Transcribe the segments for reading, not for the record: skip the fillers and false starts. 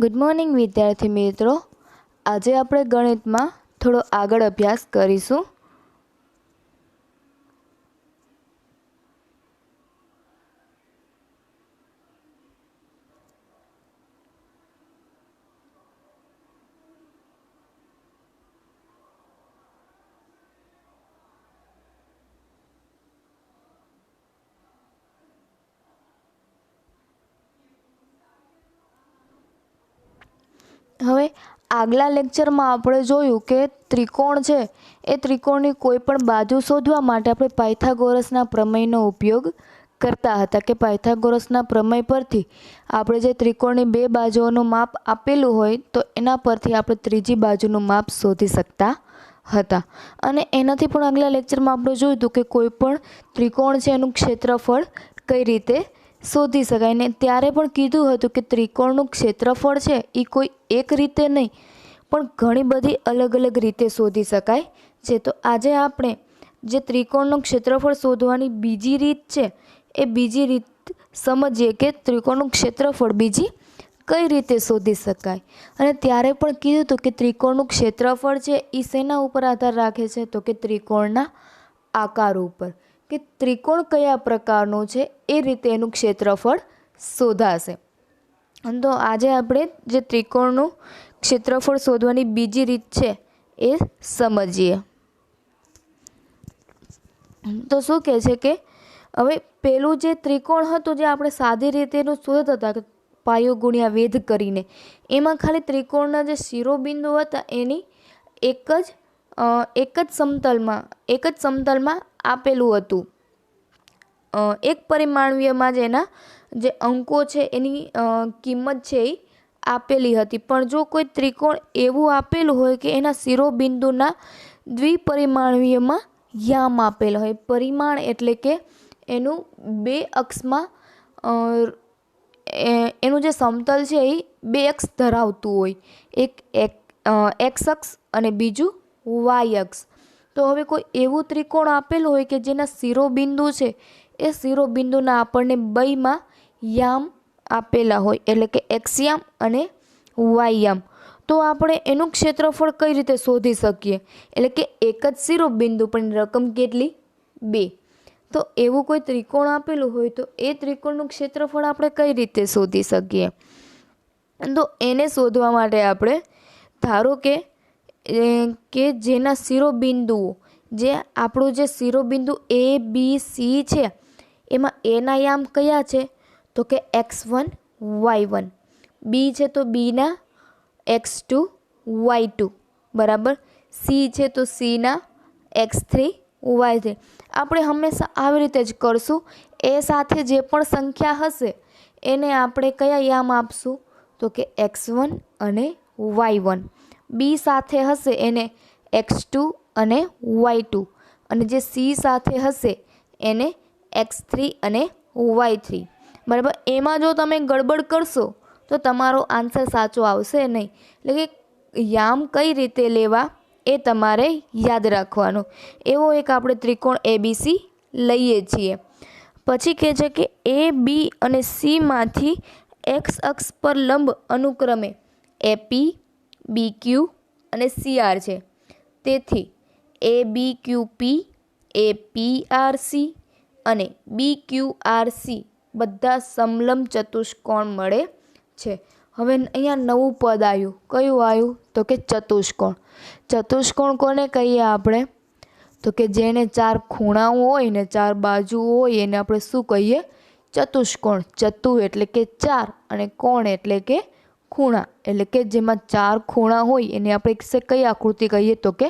Good morning વિદ્યાર્થી મિત્રો, આજે આપણે ગણિતમાં થોડો આગળ અભ્યાસ કરીશું. હવે આગલા લેક્ચરમાં આપણે જોયું કે ત્રિકોણ છે એ ત્રિકોણની કોઈ પણ બાજુ શોધવા માટે આપણે પાયથાગોરસના પ્રમેયનો ઉપયોગ કરતા હતા કે પાયથાગોરસના પ્રમેય પરથી આપણે જે ત્રિકોણની બે બાજુઓનું માપ આપેલું હોય તો એના પરથી આપણે ત્રીજી બાજુનું માપ શોધી શકતા હતા. અને એનાથી પણ આગલા લેક્ચરમાં આપણે જોયું હતું કે કોઈ પણ ત્રિકોણ છે એનું ક્ષેત્રફળ કઈ રીતે શોધી શકાય. ને ત્યારે પણ કીધું હતું કે ત્રિકોણનું ક્ષેત્રફળ છે એ કોઈ એક રીતે નહીં પણ ઘણી બધી અલગ અલગ રીતે શોધી શકાય છે. તો આજે આપણે જે ત્રિકોણનું ક્ષેત્રફળ શોધવાની બીજી રીત છે એ બીજી રીત સમજીએ કે ત્રિકોણનું ક્ષેત્રફળ બીજી કઈ રીતે શોધી શકાય. અને ત્યારે પણ કીધું હતું કે ત્રિકોણનું ક્ષેત્રફળ છે એ શેના ઉપર આધાર રાખે છે તો કે ત્રિકોણના આકાર ઉપર, કે ત્રિકોણ કયા પ્રકારનું છે એ રીતે એનું ક્ષેત્રફળ શોધાશે. તો આજે આપણે જે ત્રિકોણનું ક્ષેત્રફળ શોધવાની બીજી રીત છે એ સમજીએ. તો શું કહે છે કે હવે પેલું જે ત્રિકોણ હતું જે આપણે સાદી રીતે એનું શોધતા હતા કે પાયો ગુણ્યા વેધ કરીને, એમાં ખાલી ત્રિકોણના જે શિરોબિંદુ હતા એની એક જ સમતલમાં આપેલું હતું. એક પરિમાણીયમાં જ એના જે અંકો છે એની કિંમત છે એ આપેલી હતી. પણ જો કોઈ ત્રિકોણ એવું આપેલું હોય કે એના શિરોબિંદુના દ્વિપરિમાણીયમાં યામ આપેલા હોય. પરિમાણ એટલે કે એનું બે અક્ષમાં એનું જે સમતલ છે એ બે અક્ષ ધરાવતું હોય, એક એક્સ અક્ષ અને બીજું વાય અક્ષ. તો હવે કોઈ એવું ત્રિકોણ આપેલું હોય કે જેના શિરોબિંદુ છે એ શિરોબિંદુના આપણને બેયમાં યામ આપેલા હોય, એટલે કે એક્સ યામ અને વાય યામ. તો આપણે એનું ક્ષેત્રફળ કઈ રીતે શોધી શકીએ, એટલે કે એક જ શિરોબિંદુ પણ રકમ કેટલી? 2. તો એવું કોઈ ત્રિકોણ આપેલું હોય તો એ ત્રિકોણનું ક્ષેત્રફળ આપણે કઈ રીતે શોધી શકીએ? તો એને શોધવા માટે આપણે ધારો કે જેના શિરોબિંદુઓ, જે આપણું જે શિરોબિંદુ એ બી સી છે એમાં એના યામ કયા છે તો કે x1 y1, બી છે તો બીના x2 y2 બરાબર, સી છે તો સીના x3 y3. આપણે હંમેશા આવી રીતે જ કરશું. એ સાથે જે પણ સંખ્યા હશે એને આપણે કયા યામ આપશું તો કે x1 અને y1. બી સાથે હશે એને x2 અને y2, અને જે સી સાથે હશે એને x3 અને y3 બરાબર. એમાં જો તમે ગડબડ કરશો તો તમારો આન્સર સાચો આવશે નહીં. એટલે કે યામ કઈ રીતે લેવા એ તમારે યાદ રાખવાનું. એવો એક આપણે ત્રિકોણ એબીસી લઈએ છીએ. પછી કહે છે કે એ બી અને સીમાંથી એક્સ અક્ષ પર લંબ અનુક્રમે એપી, બીક્યુ અને સીઆર છે. તેથી એ બી ક્યુ પી, એ પી આર સી અને બી ક્યુ આર સી બધા સમલંબ ચતુષ્કોણ મળે છે. હવે અહીંયા નવું પદ આવ્યું. કયું આવ્યું તો કે ચતુષ્કોણ. ચતુષ્કોણ કોને કહીએ આપણે તો કે જેને 4 ખૂણાઓ હોય ને 4 બાજુઓ હોય એને આપણે શું કહીએ? ચતુષ્કોણ. ચતુ એટલે કે 4 અને કોણ એટલે કે ખૂણા, એટલે કે જેમાં 4 ખૂણા હોય એને આપણે કઈ આકૃતિ કહીએ તો કે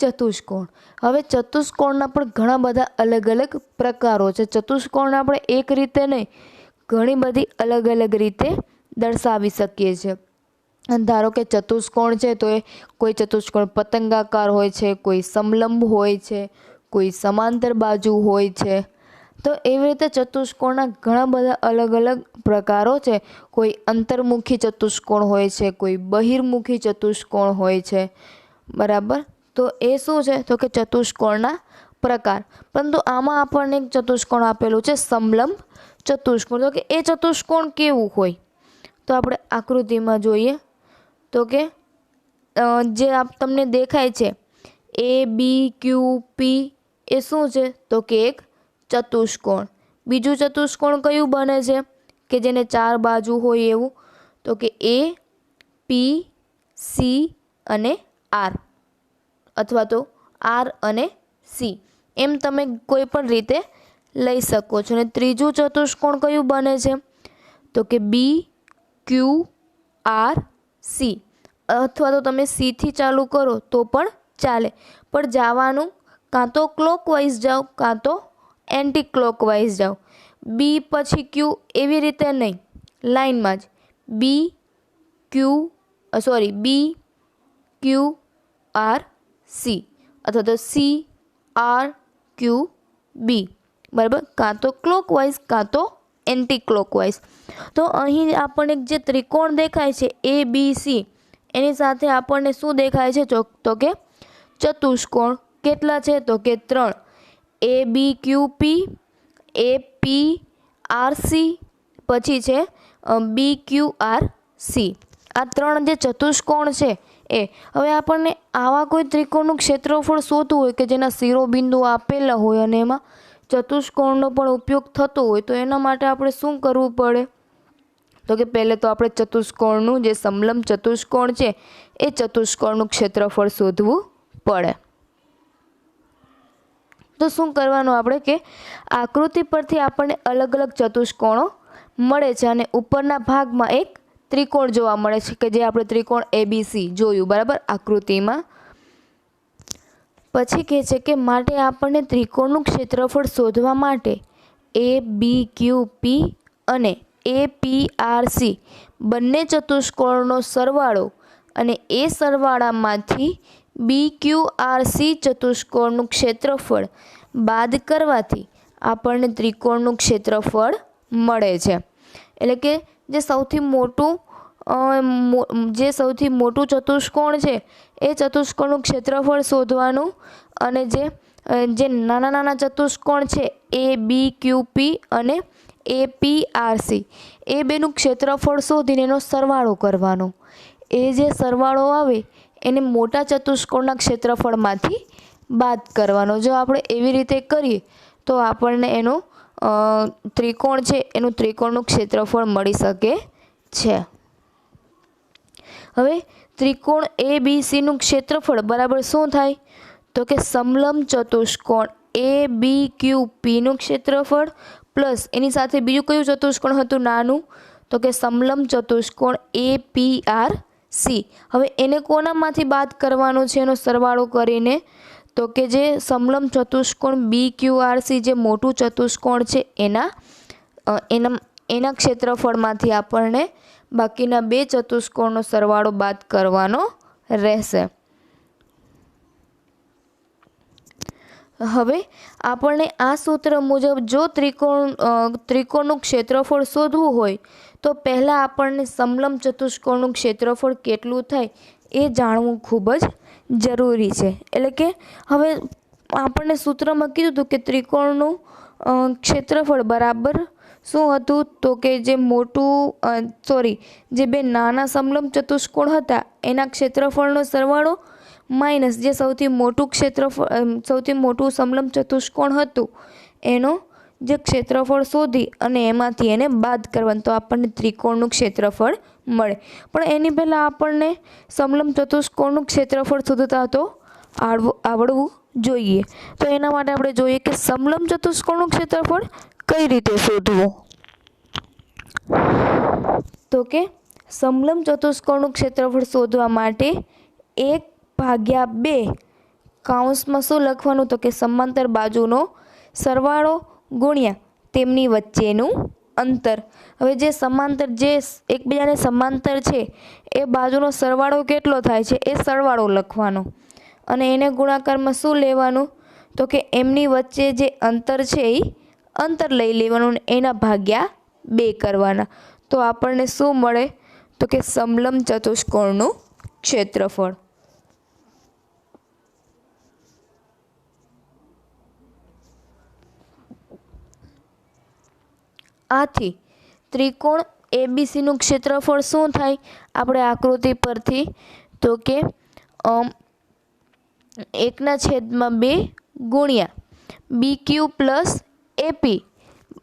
ચતુષ્કોણ. હવે ચતુષ્કોણના પણ ઘણા બધા અલગ અલગ પ્રકારો છે. ચતુષ્કોણ આપણે એક રીતે નહીં, ઘણી બધી અલગ અલગ રીતે દર્શાવી શકીએ છીએ. ધારો કે ચતુષ્કોણ છે તો એ કોઈ ચતુષ્કોણ પતંગાકાર હોય છે, કોઈ સમલંબ હોય છે, કોઈ સમાંતર બાજુ હોય છે. તો એવી રીતે ચતુષ્કોણના ઘણા બધા અલગ અલગ પ્રકારો છે. કોઈ અંતર્મુખી ચતુષ્કોણ હોય છે, કોઈ બહિર્મુખી ચતુષ્કોણ હોય છે બરાબર. તો એ શું છે તો કે ચતુષ્કોણના પ્રકાર. પરંતુ આમાં આપણને એક ચતુષ્કોણ આપેલું છે સમલંબ ચતુષ્કોણ. તો કે એ ચતુષ્કોણ કેવું હોય तो આપણે આકૃતિમાં જોઈએ તો કે જે તમને દેખાય છે ABQP એ શું છે તો કે એક ચતુષ્કોણ. બીજું ચતુષ્કોણ કયું બને છે કે જેને 4 બાજુ હોય એવું તો કે APC અને R અથવા તો R અને C એમ તમે કોઈ પણ રીતે લઈ શકો છો. અને ત્રીજું ચતુષ્કોણ કયું બને છે તો કે BQRC અથવા તો તમે C થી ચાલુ કરો તો પણ ચાલે, પણ જવાનું કાં તો ક્લોકવાઇઝ જાઓ કાં તો એન્ટી ક્લોકવાઇઝ જાઓ. બી પછી ક્યુ એવી રીતે નહીં, લાઇનમાં જ BQRC અથવા તો CRQB, બરાબર, કાં તો ક્લોકવાઇઝ કાં તો એન્ટી ક્લોકવાઇઝ. તો અહીં આપણને જે ત્રિકોણ દેખાય છે ABC એની સાથે આપણને શું દેખાય છે તો કે ચતુષ્કોણ. કેટલા છે તો કે 3, ABQP, APRC, પછી છે BQRC. આ 3 જે ચતુષ્કોણ છે એ. હવે આપણને આવા કોઈ ત્રિકોણનું ક્ષેત્રફળ શોધવું હોય કે જેના શિરોબિંદુ આપેલા હોય અને એમાં ચતુષ્કોણનો પણ ઉપયોગ થતો હોય તો એના માટે આપણે શું કરવું પડે તો કે પહેલે તો આપણે ચતુષ્કોણનું જે સમલંબ ચતુષ્કોણ છે એ ચતુષ્કોણનું ક્ષેત્રફળ શોધવું પડે. તો શું કરવાનું આપણે કે આકૃતિ પરથી આપણને અલગ અલગ ચતુષ્કોણો મળે છે અને ઉપરના ભાગમાં એક ત્રિકોણ જોવા મળે છે કે જે આપણે ત્રિકોણ ABC જોયું, બરાબર, આકૃતિમાં. પછી કહે છે કે માટે આપણને ત્રિકોણનું ક્ષેત્રફળ શોધવા માટે ABQP અને APRC બંને ચતુષ્કોણનો સરવાળો અને એ સરવાળામાંથી BQRC ચતુષ્કોણનું ક્ષેત્રફળ બાદ કરવાથી આપણને ત્રિકોણનું ક્ષેત્રફળ મળે છે. એટલે કે જે સૌથી મોટું ચતુષ્કોણ છે એ ચતુષ્કોણનું ક્ષેત્રફળ શોધવાનું અને જે નાના નાના ચતુષ્કોણ છે ABQP અને APRC એ બેનું ક્ષેત્રફળ શોધીને એનો સરવાળો કરવાનો. એ જે સરવાળો આવે એને મોટા ચતુષ્કોણના ક્ષેત્રફળમાંથી બાદ કરવાનો. જો આપણે એવી રીતે કરીએ તો આપણને એનો ત્રિકોણ છે એનું ત્રિકોણનું ક્ષેત્રફળ મળી શકે છે. હવે ત્રિકોણ ABCનું ક્ષેત્રફળ બરાબર શું થાય તો કે સમલંબ ચતુષ્કોણ ABQPનું ક્ષેત્રફળ પ્લસ એની સાથે બીજું કયું ચતુષ્કોણ હતું નાનું તો કે સમલંબ ચતુષ્કોણ APRC. હવે એને કોનામાંથી બાદ કરવાનું છે એનો સરવાળો કરીને તો કે જે સમલંબ ચતુષ્કોણ BQRC જે મોટું ચતુષ્કોણ છે એના ક્ષેત્રફળમાંથી આપણને બાકીના બે ચતુષ્કોણનો સરવાળો બાદ કરવાનો રહેશે. હવે આપણને આ સૂત્ર મુજબ જો ત્રિકોણનું ક્ષેત્રફળ શોધવું હોય તો પહેલાં આપણને સમલંબ ચતુષ્કોણનું ક્ષેત્રફળ કેટલું થાય એ જાણવું ખૂબ જ જરૂરી છે. એટલે કે હવે આપણને સૂત્રમાં કીધું હતું કે ત્રિકોણનું ક્ષેત્રફળ બરાબર શું હતું તો કે જે બે નાના સમલંબ ચતુષ્કોણ હતા એના ક્ષેત્રફળનો સરવાળો માઇનસ જે સૌથી મોટું સમલંબ ચતુષ્કોણ હતું એનો જે ક્ષેત્રફળ શોધી અને એમાંથી એને બાદ કરવાનું તો આપણને ત્રિકોણનું ક્ષેત્રફળ મળે. પણ એની પહેલાં આપણને સમલંબ ચતુષ્કોણનું ક્ષેત્રફળ શોધતા તો આવડવું જોઈએ. તો એના માટે આપણે જોઈએ કે સમલંબ ચતુષ્કોણનું ક્ષેત્રફળ કઈ રીતે શોધવું. તો કે સમલંબ ચતુષ્કોણનું ક્ષેત્રફળ શોધવા માટે 1/2 કૌંસમાં શું લખવાનું તો કે સમાંતર બાજુનો સરવાળો ગુણ્યા તેમની વચ્ચેનું અંતર. હવે જે એકબીજાને સમાંતર છે એ બાજુનો સરવાળો કેટલો થાય છે એ સરવાળો લખવાનો અને એને ગુણાકારમાં શું લેવાનું તો કે એમની વચ્ચે જે અંતર છે એ અંતર લઈ લેવાનું એના ભાગ્યા 2 કરવાના. તો આપણને શું મળે તો કે સમલંબ ચતુષ્કોણનું ક્ષેત્રફળ. આથી ત્રિકોણ એબીસીનું ક્ષેત્રફળ શું થાય આપણે આકૃતિ પરથી? તો કે 1/2 ગુણ્યા BQ પ્લસ AP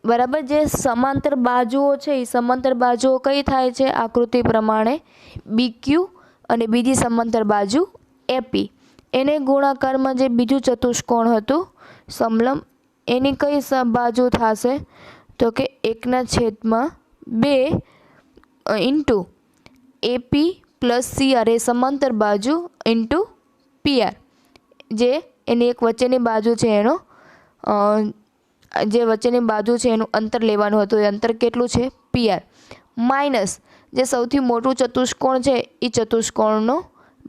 બરાબર. જે સમાંતર બાજુઓ છે એ સમાંતર બાજુઓ કઈ થાય છે આકૃતિ પ્રમાણે? BQ અને બીજી સમાંતર બાજુ AP. એને ગુણાકારમાં જે બીજું ચતુષ્કોણ હતું સમલંબ એની કઈ બાજુ થશે? તો કે 1/2 ઇન્ટુ AP પ્લસ CR એ સમાંતર બાજુ ઇન્ટુ PR જે એની એક વચ્ચેની બાજુ છે એનો જે વચ્ચેની બાજુ છે એનું અંતર લેવાનું હતું એ અંતર કેટલું છે? PR માઇનસ જે સૌથી મોટું ચતુષ્કોણ છે એ ચતુષ્કોણનો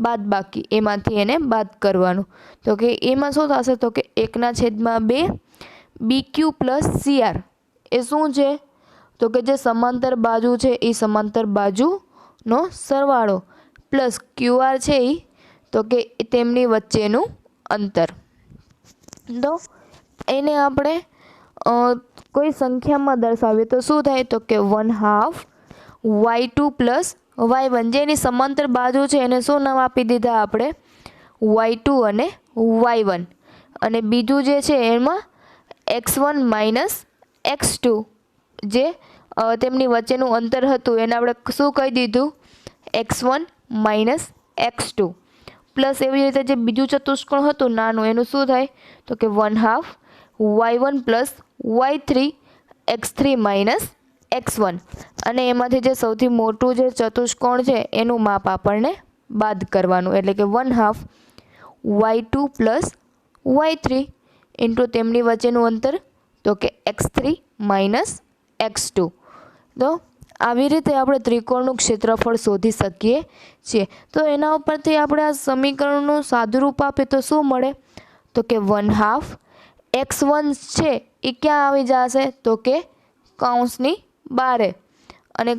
બાદ બાકી એમાંથી એને બાદ કરવાનું. તો કે એમાં શું થશે? તો કે 1/2 BQ પ્લસ CR એ શું છે? તો કે જે સમાંતર બાજુ છે એ સમાંતર બાજુનો સરવાળો પ્લસ QR છે એ તો કે તેમની વચ્ચેનું અંતર. તો એને આપણે કોઈ સંખ્યામાં દર્શાવીએ તો શું થાય? તો કે 1/2 Y2 પ્લસ Y1 જેની સમાંતર બાજુ છે એને શું નામ આપી દીધા આપણે? Y2 અને Y1. અને બીજું જે છે એમાં x1 માઇનસ x2 જે તેમની વચ્ચેનું અંતર હતું એને આપણે શું કહી દીધું? x1 માઇનસ x2 પ્લસ એવી રીતે જે બીજું ચતુષ્કોણ હતું નાનું એનું શું થાય? તો કે 1/2 Y1 plus Y3 x3 minus x1 અને એમાંથી જે સૌથી મોટું જે ચતુષ્કોણ છે એનું માપ આપણને બાદ કરવાનું એટલે કે 1/2 Y2 પ્લસ Y3 ઇન્ટુ તેમની વચ્ચેનું અંતર તો કે x3 માઇનસ x2. તો આવી રીતે આપણે ત્રિકોણનું ક્ષેત્રફળ શોધી શકીએ છીએ. તો એના ઉપરથી આપણે આ સમીકરણનું સાદુરૂપ આપીએ તો શું મળે? તો કે 1/2 x1 છે એ ક્યાં આવી જશે? તો કે કૌંસની બારે અને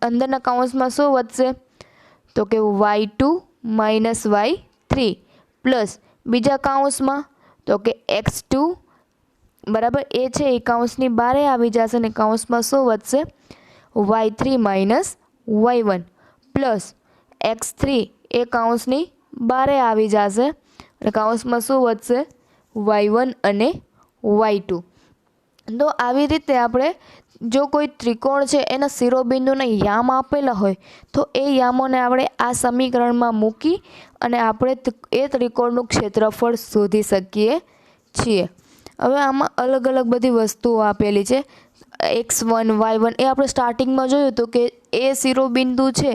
અંદરના કૌંસમાં શું વધશે? તો કે Y2 માઇનસ Y3 પ્લસ બીજા કૌંસમાં તો કે x2 બરાબર એ છે એ કૌંસની બારે આવી જશે અને કૌંસમાં શું વધશે? Y3 minus Y1 plus x3 એ કૌંસની બારે આવી જશે અને કૌંસમાં શું વધશે? Y1 અને Y2. તો આવી રીતે આપણે જો કોઈ ત્રિકોણ છે એના શિરોબિંદુને યામ આપેલા હોય તો એ યામોને આપણે આ સમીકરણમાં મૂકી અને આપણે એ ત્રિકોણનું ક્ષેત્રફળ શોધી શકીએ છીએ. હવે આમાં અલગ અલગ બધી વસ્તુઓ આપેલી છે. x1 y1 એ આપણે સ્ટાર્ટિંગમાં જોયું હતું કે એ શિરોબિંદુ છે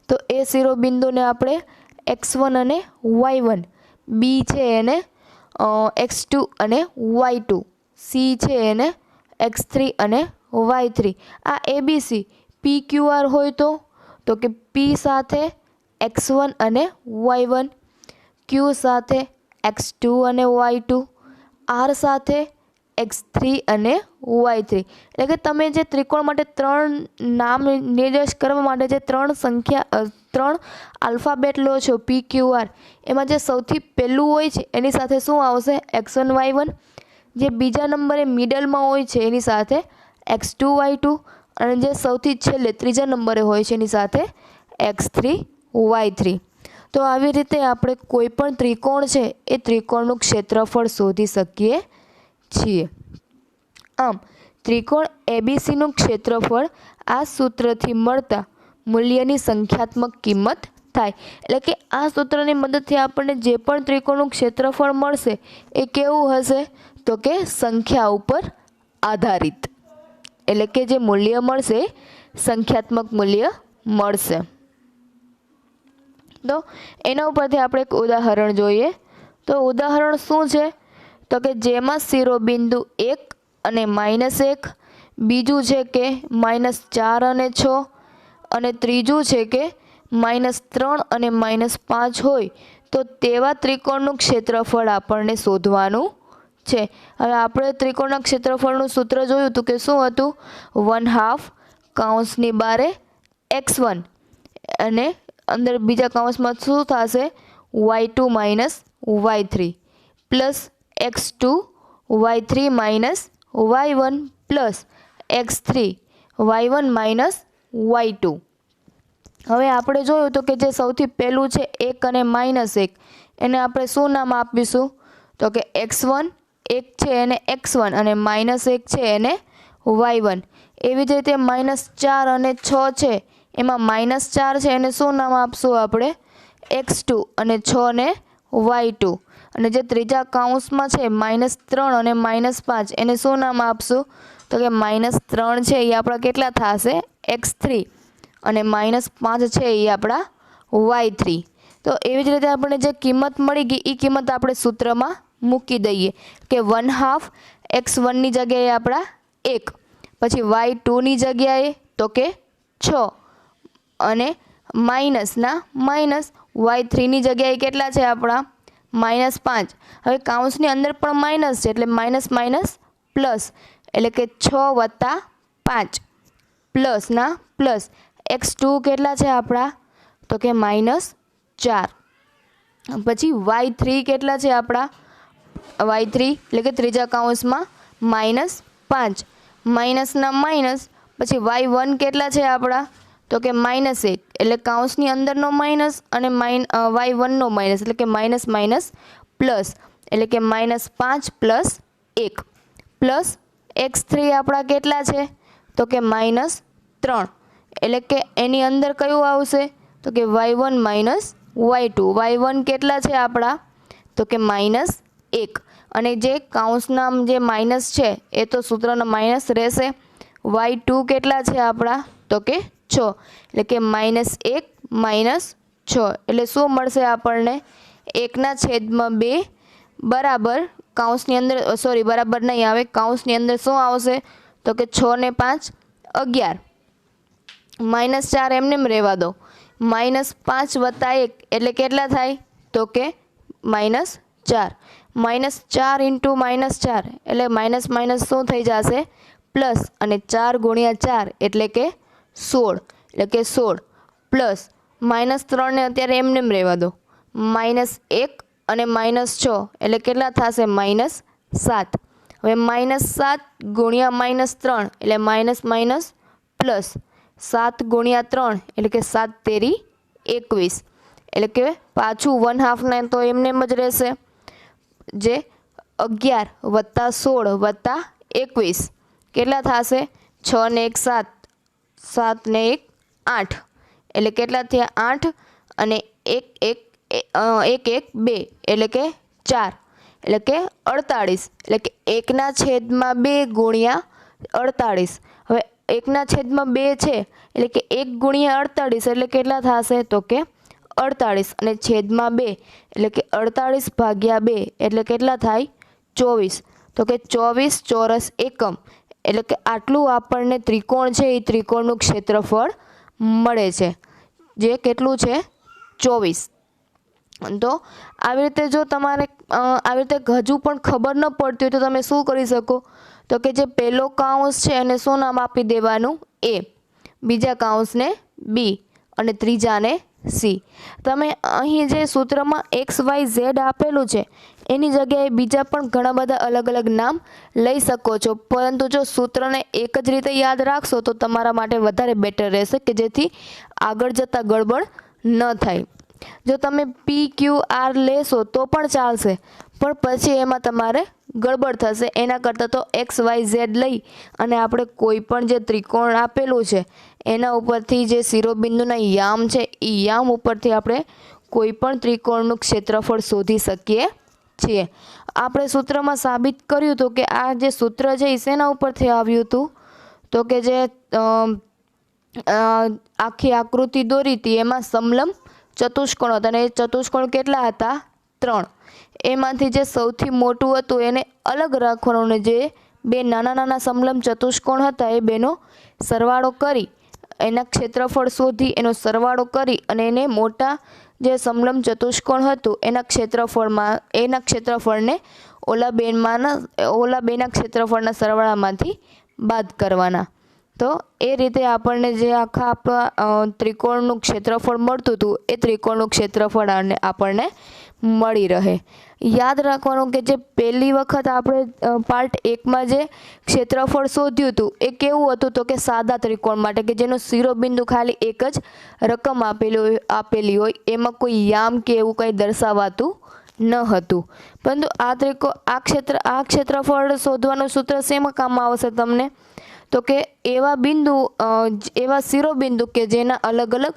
તો એ શિરોબિંદુને આપણે x1 અને y1, બી છે એને x2 અને y2, સી છે એને x3 અને y3. આ ABC PQR હોય તો કે P સાથે x1 અને y1, Q સાથે x2 અને y2, R સાથે x3 અને y3. એટલે કે તમે જે ત્રિકોણ માટે ત્રણ નામ નિર્દેશ કરવા માટે જે ત્રણ આલ્ફાબેટ લો છો PQR એમાં જે સૌથી પહેલું હોય છે એની સાથે શું આવશે? x1 y1. જે બીજા નંબરે મિડલમાં હોય છે એની સાથે x2 y2 અને જે સૌથી છેલ્લે ત્રીજા નંબરે હોય છે એની સાથે x3 y3. તો આવી રીતે આપણે કોઈ પણ ત્રિકોણ છે એ ત્રિકોણનું ક્ષેત્રફળ શોધી શકીએ છીએ. આમ ત્રિકોણ એબીસીનું ક્ષેત્રફળ આ સૂત્રથી મળતા મૂલ્યની સંખ્યાત્મક કિંમત થાય. એટલે કે આ સૂત્રની મદદથી આપણને જે પણ ત્રિકોણનું ક્ષેત્રફળ મળશે એ કેવું હશે? તો કે સંખ્યા ઉપર આધારિત. એટલે કે જે મૂલ્ય મળશે સંખ્યાત્મક મૂલ્ય મળશે. તો એના ઉપરથી આપણે એક ઉદાહરણ જોઈએ. તો ઉદાહરણ શું છે? તો કે જેમાં શિરોબિંદુ 1 અને -1, બીજું છે કે -4 અને 6 અને ત્રીજું છે કે -3 અને -5 હોય તો તેવા ત્રિકોણનું ક્ષેત્રફળ આપણને શોધવાનું છે. હવે આપણે ત્રિકોણના ક્ષેત્રફળનું સૂત્ર જોયું હતું કે શું હતું? 1/2 કૌંસની બારે x1 અને અંદર બીજા કૌંસમાં શું થશે? y2 minus y3 plus x2 y3 minus y1 plus x3 y1 minus y2। હવે આપણે જોયું તો કે જે સૌથી પહેલું છે 1 અને -1, એને આપણે શું નામ આપીશું તો કે x1, 1 છે એને x1 અને -1 છે એને y1। એવી જ રીતે -4 અને 6 છે, એમાં -4 છે એને શું નામ આપશું આપણે x2 અને 6 ને y2। અને જે ત્રીજા કાઉન્સમાં છે -3 અને -5, એને શું નામ આપશું તો કે -3 છે એ આપણા કેટલા થશે x3 અને -5 છે એ આપણા y3। તો એવી જ રીતે આપણે જે કિંમત મળી ગઈ એ કિંમત આપણે સૂત્રમાં મૂકી દઈએ કે 1/2 x1ની જગ્યાએ આપણા 1, પછી y2ની જગ્યાએ તો કે 6 અને માઇનસના માઇનસ y3ની જગ્યાએ કેટલા છે આપણા -5। હવે કાઉન્સની અંદર પણ માઇનસ છે એટલે માઇનસ માઇનસ પ્લસ, એટલે કે 6 + 5 પ્લસના પ્લસ x2 કેટલા છે આપણા તો કે -4। પછી y3 કેટલા છે આપણા y3 એટલે કે ત્રીજા કાઉન્સમાં -5 માઇનસના માઇનસ, પછી y1 કેટલા છે આપણા તો કે -1 એટલે કાઉન્સની અંદરનો માઇનસ અને y1નો માઇનસ એટલે કે માઇનસ માઇનસ પ્લસ, એટલે કે -5 + 1 પ્લસ x3 આપણા કેટલા છે તો કે -3, એટલે કે એની અંદર કયું આવશે તો કે y1 - y2। y1 કેટલા છે આપણા તો કે -1 અને જે કાઉન્સના જે માઇનસ છે એ તો સૂત્રના માઇનસ રહેશે। y2 કેટલા છે આપણા તો કે 6, એટલે કે -1 - 6 એટલે શું મળશે આપણને 1/2 બરાબર કાઉન્સની અંદર બરાબર નહીં આવે, કાઉન્સની અંદર શું આવશે તો કે 6 ને 5 11, -4 એમને રહેવા દો, -5 + 1 એટલે કેટલા થાય તો કે -4, -4 × -4 એટલે માઇનસ માઇનસ શું થઈ જશે પ્લસ, અને 4 × 4 એટલે કે 16, એટલે કે 16 પ્લસ -3 ને અત્યારે એમને રહેવા દો, -1 અને -6 એટલે કેટલા થશે -7। હવે -7 × -3 એટલે માઇનસ માઇનસ પ્લસ, 7 × 3 એટલે કે 7 તેરી 21, એટલે કે પાછું 1/2 ને તો એમને જ રહેશે, જે 11 + 16 + 21 કેટલા થશે 6 ને 1 7, 7 ને 1 8, એટલે કેટલા થયા 8 અને 1 1 2 એટલે કે 4, એટલે કે 48, એટલે કે 1/2 × 48। હવે 1/2 છે એટલે કે 1 × 48 એટલે કેટલા થશે તો કે 48 અને છેદમાં 2 એટલે કે 48/2 એટલે કેટલા થાય 24, તો કે 24 ચોરસ એકમ, એટલે કે આટલું આપણને ત્રિકોણ છે એ ત્રિકોણનું ક્ષેત્રફળ મળે છે, જે કેટલું છે 24। તો આવી રીતે જો તમારે આવી રીતે હજુ પણ ખબર ન પડતી હોય તો તમે શું કરી શકો તો કે જે પહેલો કાઉન્સ છે એને શું નામ આપી દેવાનું a, બીજા કાઉન્સને b અને ત્રીજાને c। તમે અહીં જે સૂત્રમાં x y z આપેલું છે એની જગ્યાએ બીજા પણ ઘણા બધા અલગ અલગ નામ લઈ શકો છો, પરંતુ જો સૂત્રને એક જ રીતે યાદ રાખશો તો તમારા માટે વધારે બેટર રહેશે કે જેથી આગળ જતાં ગડબડ ન થાય। જો તમે p q r લેશો તો પણ ચાલશે, પણ પછી એમાં તમારે ગડબડ થશે, એના કરતાં તો x y z લઈ અને આપણે કોઈ પણ જે ત્રિકોણ આપેલું છે એના ઉપરથી જે શિરોબિંદુના યામ છે એ યામ ઉપરથી આપણે કોઈ પણ ત્રિકોણનું ક્ષેત્રફળ શોધી શકીએ છીએ। આપણે સૂત્રમાં સાબિત કર્યું હતું કે આ જે સૂત્ર છે એ શેના ઉપરથી આવ્યું હતું તો કે જે આખી આકૃતિ દોરી હતી એમાં સમલંબ ચતુષ્કોણ હતા અને એ ચતુષ્કોણ કેટલા હતા 3, એમાંથી જે સૌથી મોટું હતું એને અલગ રાખવાનું અને જે બે નાના નાના સમલંબ ચતુષ્કોણ હતા એ બેનો સરવાળો કરી એના ક્ષેત્રફળ શોધી એનો સરવાળો કરી અને એને મોટા જે સમલંબ ચતુષ્કોણ હતું એના ક્ષેત્રફળને ઓલા બેના ક્ષેત્રફળના સરવાળામાંથી બાદ કરવાના। તો એ રીતે આપણને જે આખા આપણા ત્રિકોણનું ક્ષેત્રફળ મળતું હતું એ ત્રિકોણનું ક્ષેત્રફળ આપણને મળી રહે. યાદ રાખવાનું કે જે પહેલી વખત આપણે પાર્ટ 1માં જે ક્ષેત્રફળ શોધ્યું હતું એ કેવું હતું તો કે સાદા ત્રિકોણ માટે કે જેનો શિરોબિંદુ ખાલી એક જ રકમ આપેલી હોય, એમાં કોઈ યામ કે એવું કંઈ દર્શાવાતું ન હતું. પરંતુ આ ક્ષેત્રફળ શોધવાનું સૂત્ર શેમાં કામમાં આવશે તમને તો કે એવા શિરોબિંદુ કે જેના અલગ અલગ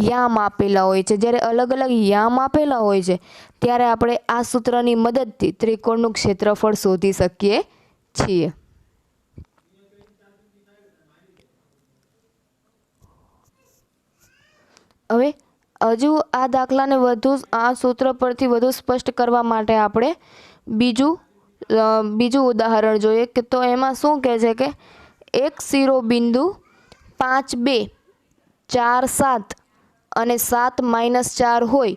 યામ આપેલા હોય છે. જ્યારે અલગ અલગ યામ આપેલા હોય છે ત્યારે આપણે આ સૂત્રની મદદથી ત્રિકોણનું ક્ષેત્રફળ શોધી શકીએ છીએ. હવે હજુ આ દાખલાને આ સૂત્ર પરથી વધુ સ્પષ્ટ કરવા માટે આપણે બીજું ઉદાહરણ જોઈએ કે તો એમાં શું કહે છે કે એક શિરોબિંદુ 5, 2, 4, 7 અને 7, -4 હોય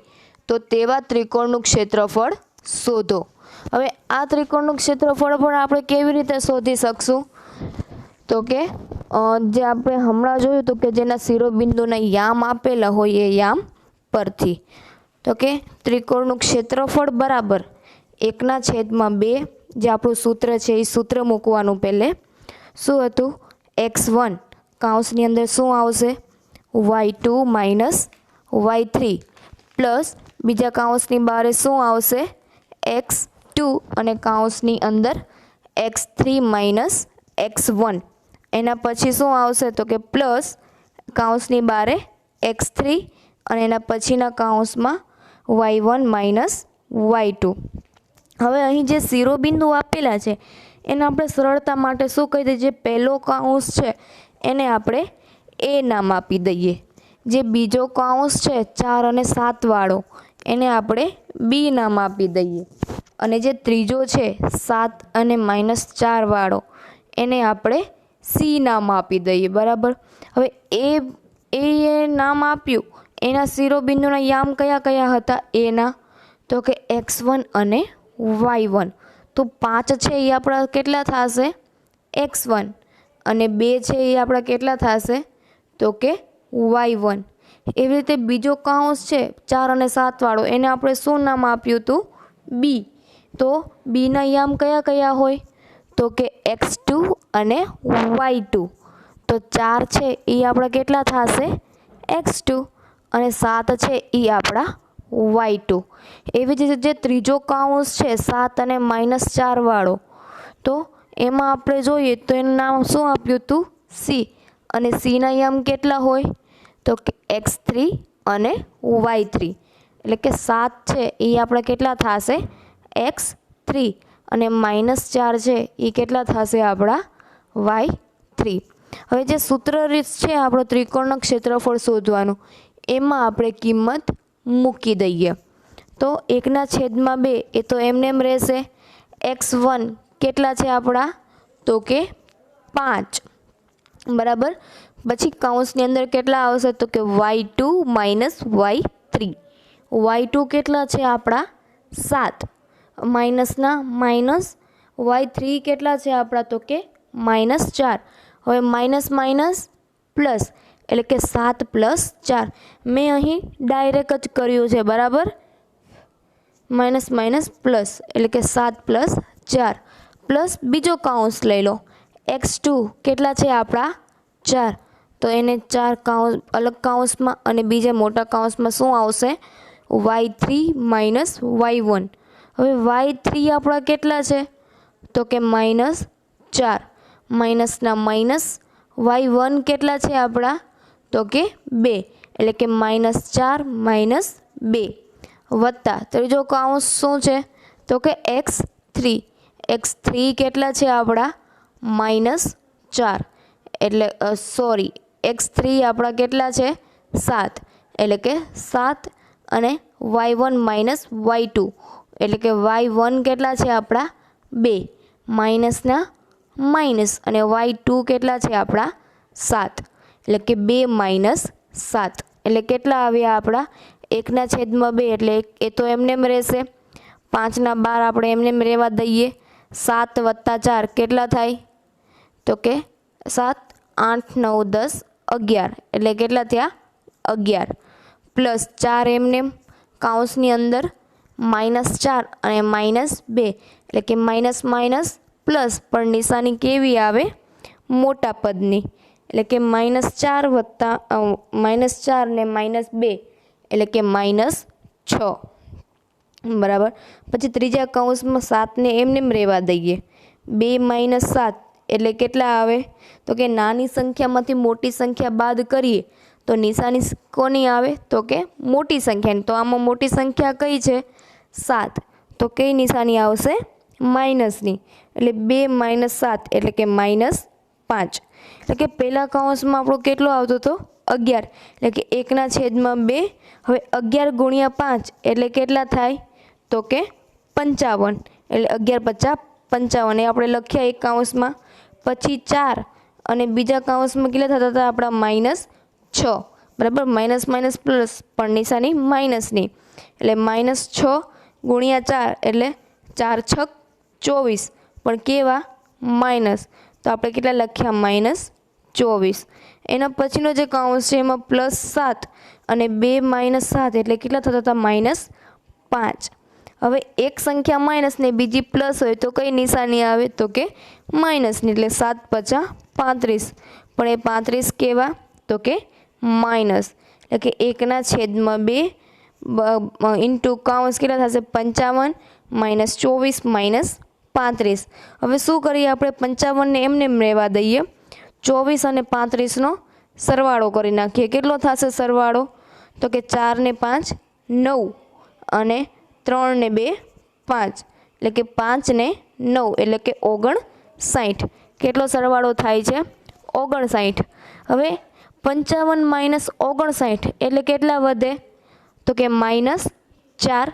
તો તેવા ત્રિકોણનું ક્ષેત્રફળ શોધો. હવે આ ત્રિકોણનું ક્ષેત્રફળ પણ આપણે કેવી રીતે શોધી શકશું તો કે જે આપણે હમણાં જોયું હતું કે જેના શિરોબિંદુના યામ આપેલા હોય એ યામ પરથી. તો કે ત્રિકોણનું ક્ષેત્રફળ બરાબર 1/2 જે આપણું સૂત્ર છે એ સૂત્ર મૂકવાનું. પહેલે શું હતું x1 કૌંસની અંદર શું આવશે y2 - y3 પ્લસ બીજા કૌંસની બહાર શું આવશે x2 અને કૌંસની અંદર x3 - x1. એના પછી શું આવશે તો કે પ્લસ કૌંસની બહાર x3 અને એના પછીના કૌંસમાં y1 - y2. હવે અહીં જે શિરોબિંદુ આપેલા છે એને આપણે સરળતા માટે શું કહી દઈએ, જે પહેલો કૌંસ છે એને આપણે એ નામ આપી દઈએ, જે બીજો કૌંસ છે 4 અને 7 વાળો એને આપણે બી નામ આપી દઈએ, અને જે ત્રીજો છે 7 અને -4 વાળો એને આપણે સી નામ આપી દઈએ. બરાબર. હવે એ નામ આપ્યું એના શિરોબિંદુના યામ કયા કયા હતા એના તો કે x1 અને y1. તો 5 છે એ આપણા કેટલા થશે x1 અને 2 છે એ આપણા કેટલા થશે તો કે y1. એવી રીતે બીજો કૌંસ છે 4 અને 7 વાળો એને આપણે શું નામ આપ્યું હતું બી. તો બીના યામ કયા કયા હોય તો કે x2 અને y2. તો 4 છે એ આપણા કેટલા થશે x2 અને 7 છે એ આપણા y2. એવી જ રીતે જે ત્રીજો કૌંસ છે 7 અને -4 વાળો તો એમાં આપણે જોઈએ તો એનું નામ શું આપ્યું હતું સી, અને સીના યામ કેટલા હોય તો કે x3 અને y3. એટલે કે 7 છે એ આપણે કેટલા થશે x3 અને -4 છે એ કેટલા થશે આપણા y3. હવે જે સૂત્ર રીત છે આપણો ત્રિકોણનું ક્ષેત્રફળ શોધવાનું એમાં આપણે કિંમત મૂકી દઈએ. તો 1/2 એ તો એમને એમ રહેશે. x1 કેટલા છે આપણા તો કે 5. બરાબર. પછી કૌંસની અંદર કેટલા આવશે તો કે y2 - y3. y2 કેટલા છે આપણા 7 માઇનસના માઇનસ y3 કેટલા છે આપણા તો કે -4. હવે માઇનસ પ્લસ એટલે કે 7 + 4. મેં અહીં ડાયરેક્ટ જ કર્યું છે. બરાબર. માઇનસ પ્લસ એટલે કે 7 + 4 પ્લસ બીજો કૌંસ લઈ લો x2 કેટલા છે આપણા 4. તો એને 4 અલગ કૌંસમાં અને બીજા મોટા કૌંસમાં શું આવશે y3 - y1. હવે y3 આપણા કેટલા છે તો કે -4 માઇનસના માઇનસ y1 કેટલા છે આપણા તો કે 2 એટલે કે -4 - 2 વત્તા ત્રીજો કૌંસ શું છે તો કે x3 કેટલા છે આપણા -4 એટલે x3 આપણા કેટલા છે 7 એટલે કે 7 અને y1 - y2 એટલે કે y1 કેટલા છે આપણા 2 માઇનસના માઇનસ અને y2 કેટલા છે આપણા 7 એટલે કે 2 - 7 એટલે કેટલા આવ્યા આપણા 1/2 એટલે એ તો એમને એમ રહેશે. 5/12 આપણે એમને એમ રહેવા દઈએ. 7 + 4 કેટલા થાય તો કે 7 8 9 10 11 એટલે કેટલા થયા 11 પ્લસ 4 એમને કાઉન્સની અંદર -4 અને -2 એટલે કે માઇનસ માઇનસ પ્લસ, પણ નિશાની કેવી આવે મોટા પદની, એટલે કે -4 વત્તા -4 ને -2 એટલે કે -6 બરાબર. પછી ત્રીજા કૌંસમાં 7 ને એમને રહેવા દઈએ, 2 - 7 એટલે કેટલા આવે તો કે નાની સંખ્યામાંથી મોટી સંખ્યા બાદ કરીએ તો નિશાની કોની આવે તો કે મોટી સંખ્યાની. તો આમાં મોટી સંખ્યા કઈ છે 7, તો કઈ નિશાની આવશે માઇનસની, એટલે 2 - 7 એટલે કે -5. એટલે કે પહેલા કૌંસમાં આપણો કેટલો આવતો હતો 11, એટલે કે 1/2. હવે 11 × 5 એટલે કેટલા થાય તો કે 55, એટલે 11 × 50 55 એ આપણે લખ્યા એક કૌંસમાં. પછી 4 અને બીજા કૌંસમાં કેટલા થતા હતા આપણા -6 બરાબર. માઇનસ માઇનસ પ્લસ, પણ નિશાની માઇનસની, એટલે -6 × 4 એટલે 4 × 6 24, પણ કેવા માઇનસ, તો આપણે કેટલા લખ્યા -24. એના પછીનો જે કૌંસ છે એમાં +7 અને 2 - 7 એટલે કેટલા થતા હતા -5. હવે એક સંખ્યા માઇનસ ને બીજી પ્લસ હોય તો કઈ નિશાની આવે તો કે માઇનસની, એટલે 7 × 5 = 35, પણ એ 35 કેવા તો કે માઇનસ, એટલે કે 1/2 ઇન્ટુ કૌંસ કેટલા થશે 55 -24 -35. હવે શું કરીએ આપણે 55 ને એમને રહેવા દઈએ, 24 અને 35નો સરવાળો કરી નાખીએ. કેટલો થશે સરવાળો તો કે 4 ને 5 9 અને 3 ને 2 5, એટલે કે 5 ને 9 એટલે કે 59. કેટલો સરવાળો થાય છે 59. હવે 55 - 59 એટલે કેટલા વધે તો કે -4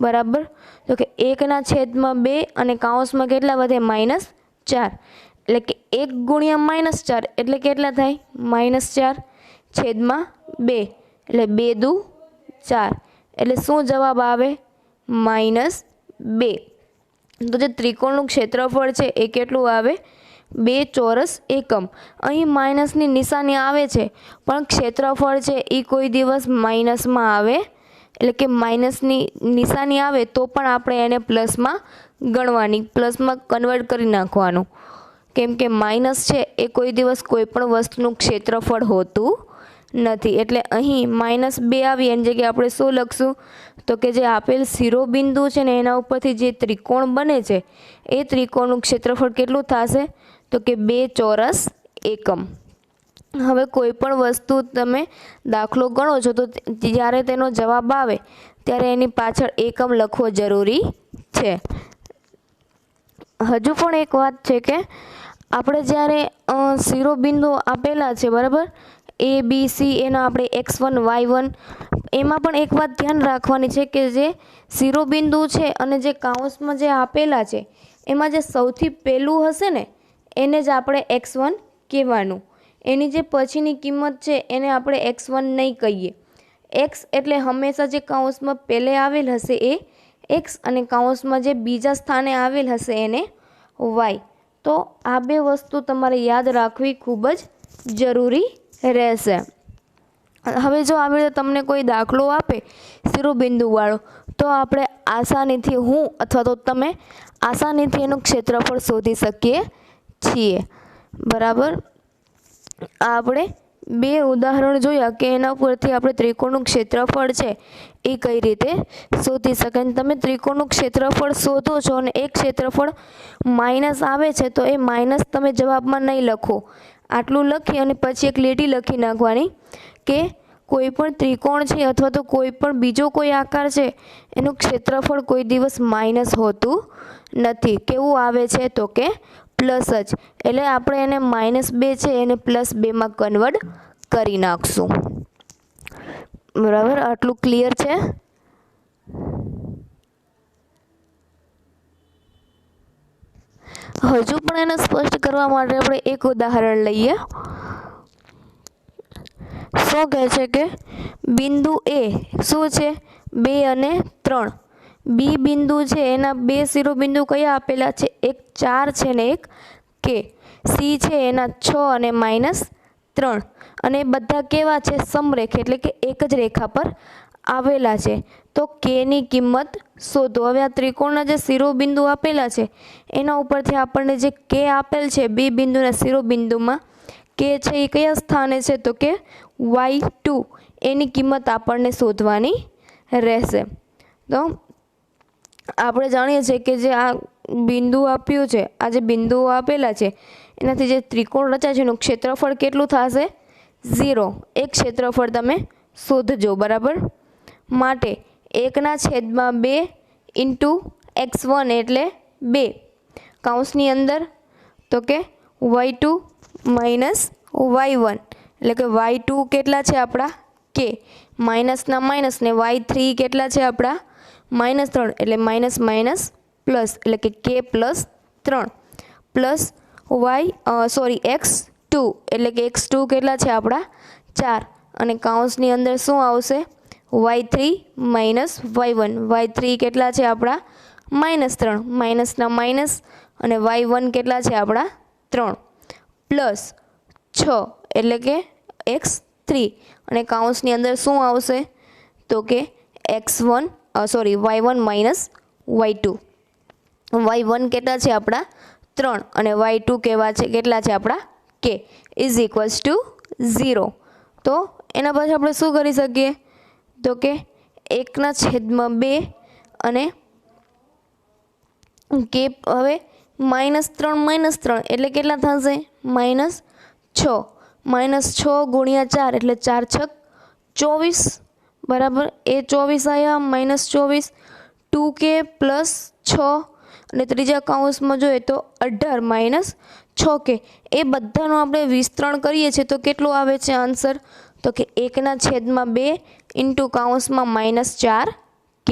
બરાબર. તો કે 1/2 અને કૌંસમાં કેટલા વધે -4, એટલે કે 1 × -4 એટલે કેટલા થાય -4/2, એટલે 2 દુ 4, એટલે શું જવાબ આવે -2. તો જે ત્રિકોણનું ક્ષેત્રફળ છે એ કેટલું આવે 2 ચોરસ એકમ. અહીં માઇનસની નિશાની આવે છે પણ ક્ષેત્રફળ છે એ કોઈ દિવસ માઇનસમાં આવે, એટલે કે માઇનસની નિશાની આવે તો પણ આપણે એને પ્લસમાં ગણવાની, પ્લસમાં કન્વર્ટ કરી નાખવાનું, કેમ કે માઇનસ છે એ કોઈ દિવસ કોઈ પણ વસ્તુનું ક્ષેત્રફળ હોતું નથી. એટલે અહીં -2 આવી એની જગ્યાએ આપણે શું લખશું તો કે જે આપેલ શિરોબિંદુ છે ને એના ઉપરથી જે ત્રિકોણ બને છે એ ત્રિકોણનું ક્ષેત્રફળ કેટલું થશે તો કે 2 ચોરસ એકમ. હવે કોઈ પણ વસ્તુ તમે દાખલો ગણો છો તો જ્યારે તેનો જવાબ આવે ત્યારે એની પાછળ એકમ લખવો જરૂરી છે. હજુ પણ એક વાત છે કે આપણે જ્યારે શિરોબિંદુ આપેલા છે બરાબર ABC, એના આપણે x1 y1, એમાં પણ એક વાત ધ્યાન રાખવાની છે કે જે શિરોબિંદુ છે અને જે કૌંસમાં જે આપેલા છે એમાં જે સૌથી પહેલું હશે ને એને જ આપણે x1 કહેવાનું, એની જે પછીની કિંમત છે એને આપણે x1 નહીં કહીએ. x એટલે હંમેશા જે કૌંસમાં પહેલે આવેલ હશે એ x અને કૌંસમાં જે બીજા સ્થાને આવેલ હશે એને y. તો આ બે વસ્તુ તમારે યાદ રાખવી ખૂબ જ જરૂરી રહેશે. હવે જો આવી રીતે તમને કોઈ દાખલો આપે શિરોબિંદુવાળો તો આપણે આસાનીથી હું અથવા તો તમે આસાનીથી એનું ક્ષેત્રફળ શોધી શકીએ છીએ બરાબર. આપણે બે ઉદાહરણ જોયા કે એના પરથી આપણે ત્રિકોણનું ક્ષેત્રફળ છે એ કઈ રીતે શોધી શકાય. તમે ત્રિકોણનું ક્ષેત્રફળ શોધો છો અને એક ક્ષેત્રફળ માઇનસ આવે છે તો એ માઇનસ તમે જવાબમાં નહીં લખો, આટલું લખી અને પછી એક લીટી લખી નાખવાની કે કોઈ પણ ત્રિકોણ છે અથવા તો કોઈ પણ બીજો કોઈ આકાર છે એનું ક્ષેત્રફળ કોઈ દિવસ માઇનસ હોતું નથી. કેવું આવે છે તો કે પ્લસ જ, એટલે આપણે એને -2 છે એને +2માં કન્વર્ટ કરી નાખશું બરાબર. આટલું ક્લિયર છે. હજુ પણ એને સ્પષ્ટ કરવા માટે આપણે એક ઉદાહરણ લઈએ. શું કહે છે કે બિંદુ A શું છે 2 અને 3, બી બિંદુ છે એના બે શિરોબિંદુ કયા આપેલા છે એક 4 છે ને એક K. સી છે એના 6 અને -3 અને બધા કેવા છે? સમરેખ, એટલે કે એક જ રેખા પર આવેલા છે. તો કેની કિંમત શોધો. હવે આ ત્રિકોણના જે શિરોબિંદુ આપેલા છે એના ઉપરથી આપણને જે કે આપેલ છે બી બિંદુના શિરોબિંદુમાં કે છે એ કયા સ્થાને છે? તો કે y2 એની કિંમત આપણને શોધવાની રહેશે. તો આપણે જાણીએ છીએ કે જે આ બિંદુ આપ્યું છે, આ જે બિંદુઓ આપેલા છે એનાથી જે ત્રિકોણ રચાય છે એનું ક્ષેત્રફળ કેટલું થશે? 0. એક ક્ષેત્રફળ તમે શોધજો, બરાબર. માટે 1/2 ઇન્ટુ x1 એટલે 2 કૌંસની અંદર તો કે y2 માઇનસ y1 એટલે કે y2 કેટલા છે આપણા? કે માઇનસના માઇનસ ને y3 કેટલા છે આપણા? -3 એટલે માઇનસ માઇનસ પ્લસ એટલે કે k +3 પ્લસ x2 એટલે કે x2 કેટલા છે આપણા? 4 અને કૌંસની અંદર શું આવશે? y3 માઇનસ y1 y3 કેટલા છે આપણા? -3 માઇનસના માઇનસ અને y1 કેટલા છે આપણા? 3 પ્લસ 6 એટલે કે x3 અને કૌંસની અંદર શું આવશે? તો કે y1 માઇનસ y2 y1 કેટલા છે આપણા? 3 અને y2 કેટલા છે આપણા? કે ઇઝ ઇક્વલ્સ ટુ 0. તો એના પછી આપણે શું કરી શકીએ? તો કે 1/2 અને કે હવે -3 એટલે કેટલા થશે? -6 -6 ગુણ્યા 4 એટલે 4 છક 24, બરાબર. એ 24 આવ્યા -24 2k + 6 અને ત્રીજા કૌંસમાં જોઈએ તો 18 - 6k. એ બધાનું આપણે વિસ્તરણ કરીએ છીએ તો કેટલું આવે છે આન્સર? તો કે 1/2 ઇન્ટુ કૌંસમાં -4k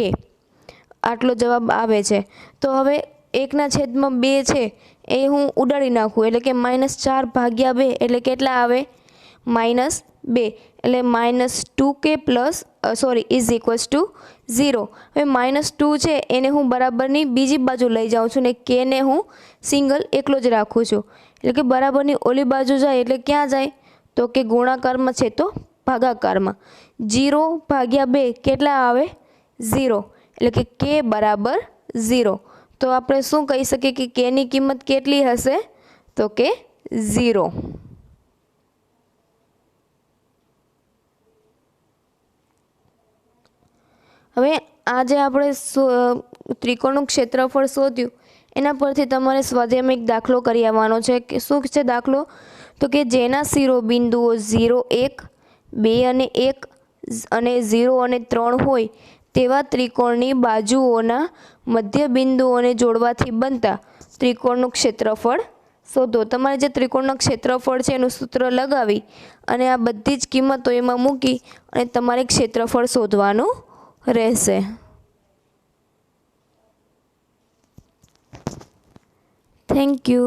આટલો જવાબ આવે છે. તો હવે 1/2 છે એ હું ઉડાડી નાખું એટલે કે -4/2 એટલે કેટલા આવે? -2 એટલે -2k ઇઝ ઇક્વલ્સ ટુ 0. હવે -2 છે એને હું બરાબરની બીજી બાજુ લઈ જાઉં છું ને કે ને હું સિંગલ એકલો જ રાખું છું. એટલે કે બરાબરની ઓલી બાજુ જાય એટલે ક્યાં જાય? તો કે ગુણાકારમાં છે તો ભાગાકારમાં. 0/2 કેટલા આવે? 0 એટલે કે k બરાબર 0. તો આપણે શું કહી શકીએ કે કેની કિંમત કેટલી હશે? તો કે 0. હવે આ જે આપણે ત્રિકોણનું ક્ષેત્રફળ શોધ્યું એના પરથી તમારે સ્વાધ્યાયમાં એક દાખલો કરી આવવાનો છે. કે શું છે દાખલો? તો કે જેના શિરોબિંદુઓ 0 1 2 અને 1 અને 0 અને 3 હોય તેવા ત્રિકોણની બાજુઓના મધ્ય બિંદુઓને જોડવાથી બનતા ત્રિકોણનું ક્ષેત્રફળ શોધો. તમારે જે ત્રિકોણનું ક્ષેત્રફળ છે એનું સૂત્ર લગાવી અને આ બધી જ કિંમતો એમાં મૂકી અને તમારે ક્ષેત્રફળ શોધવાનું રહેશે. Thank you.